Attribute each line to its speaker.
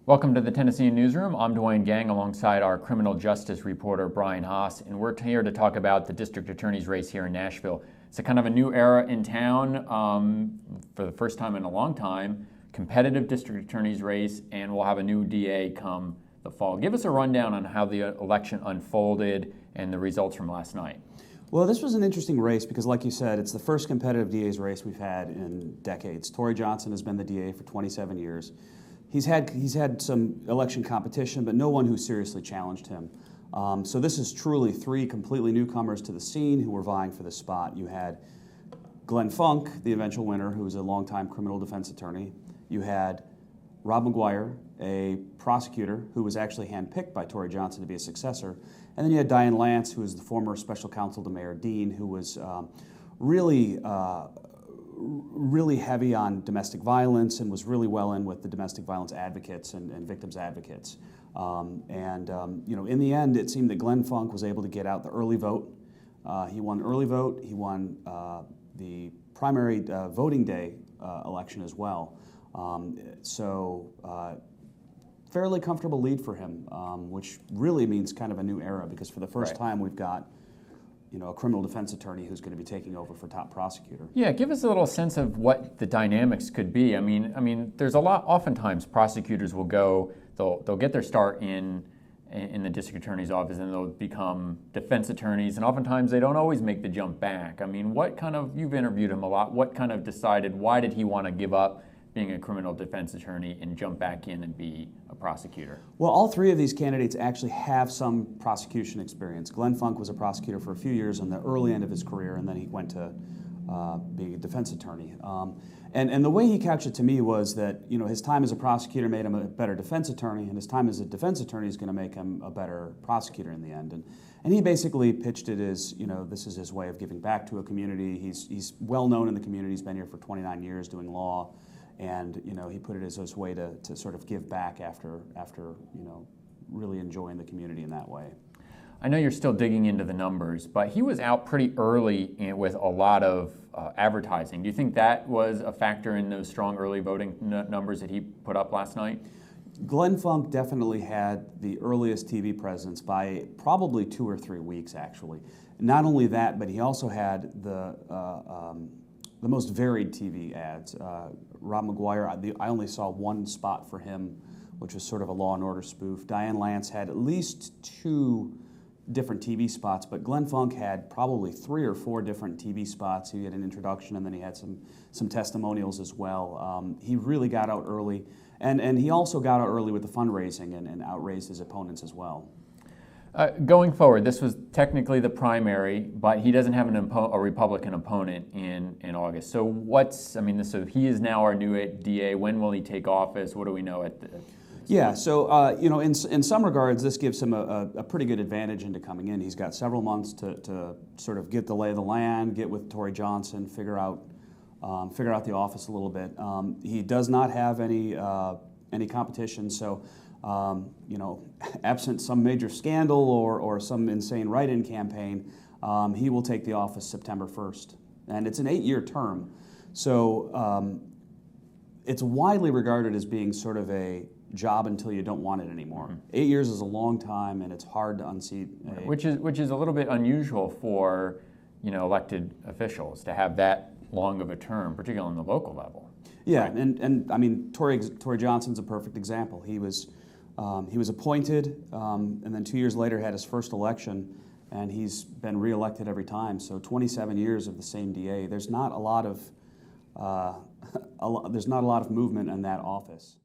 Speaker 1: Welcome to the Tennessean Newsroom. I'm Dwayne Gang alongside our criminal justice reporter Brian Haas, and we're here to talk about the district attorney's race here in Nashville. It's a kind of a new era in town for the first time in a long time, competitive district attorney's race, and we'll have a new DA come the fall. Give us a rundown on how the election unfolded and the results from last night.
Speaker 2: Well, this was an interesting race because, like you said, it's the first competitive DA's race we've had in decades. Tory Johnson has been the DA for 27 years. He's had some election competition, but no one who seriously challenged him. So this is truly three completely newcomers to the scene who were vying for this spot. You had Glenn Funk, the eventual winner, who was a longtime criminal defense attorney. You had Rob McGuire, a prosecutor who was actually handpicked by Tory Johnson to be a successor. And then you had Diane Lance, who was the former special counsel to Mayor Dean, who was really heavy on domestic violence and was really well in with the domestic violence advocates and victims advocates. In the end, it seemed that Glenn Funk was able to get out the early vote. He won early vote. He won the primary voting day election as well. Fairly comfortable lead for him, which really means kind of a new era because for the first time we've got a criminal defense attorney who's going to be taking over for top prosecutor. Yeah,
Speaker 1: give us a little sense of what the dynamics could be. I mean, there's a lot. Oftentimes, prosecutors will go. They'll get their start in the district attorney's office, and they'll become defense attorneys. And oftentimes, they don't always make the jump back. I mean, you've interviewed him a lot. What kind of decided? Why did he want to give up being a criminal defense attorney and jump back in and be a prosecutor?
Speaker 2: Well, all three of these candidates actually have some prosecution experience. Glenn Funk was a prosecutor for a few years in the early end of his career, and then he went to be a defense attorney. And the way he couched it to me was that his time as a prosecutor made him a better defense attorney, and his time as a defense attorney is going to make him a better prosecutor in the end. And he basically pitched it as this is his way of giving back to a community. He's well known in the community. He's been here for 29 years doing law. And he put it as his way to sort of give back after really enjoying the community in that way.
Speaker 1: I know you're still digging into the numbers, but he was out pretty early with a lot of advertising. Do you think that was a factor in those strong early voting numbers that he put up last night?
Speaker 2: Glenn Funk definitely had the earliest TV presence by probably 2 or 3 weeks, actually. Not only that, but he also had the most varied TV ads. Rob McGuire, I only saw one spot for him, which was sort of a Law and Order spoof. Diane Lance had at least 2 different TV spots, but Glenn Funk had probably 3 or 4 different TV spots. He had an introduction, and then he had some testimonials as well. He really got out early, and he also got out early with the fundraising and outraised his opponents as well.
Speaker 1: Going forward, this was technically the primary, but he doesn't have a Republican opponent in August. So so he is now our new DA. When will he take office? What do we know at the...
Speaker 2: Yeah, so in some regards, this gives him a pretty good advantage into coming in. He's got several months to sort of get the lay of the land, get with Tory Johnson, figure out the office a little bit. He does not have any competition, so. Absent some major scandal or some insane write-in campaign, he will take the office September 1st. And it's an 8-year term. So it's widely regarded as being sort of a job until you don't want it anymore. Mm-hmm. 8 years is a long time, and it's hard to unseat.
Speaker 1: Which is a little bit unusual for elected officials to have that long of a term, particularly on the local level.
Speaker 2: Yeah, right. and I mean, Tory Johnson's a perfect example. He was appointed, and then 2 years later had his first election, and he's been reelected every time. So 27 years of the same DA. There's not a lot of movement in that office.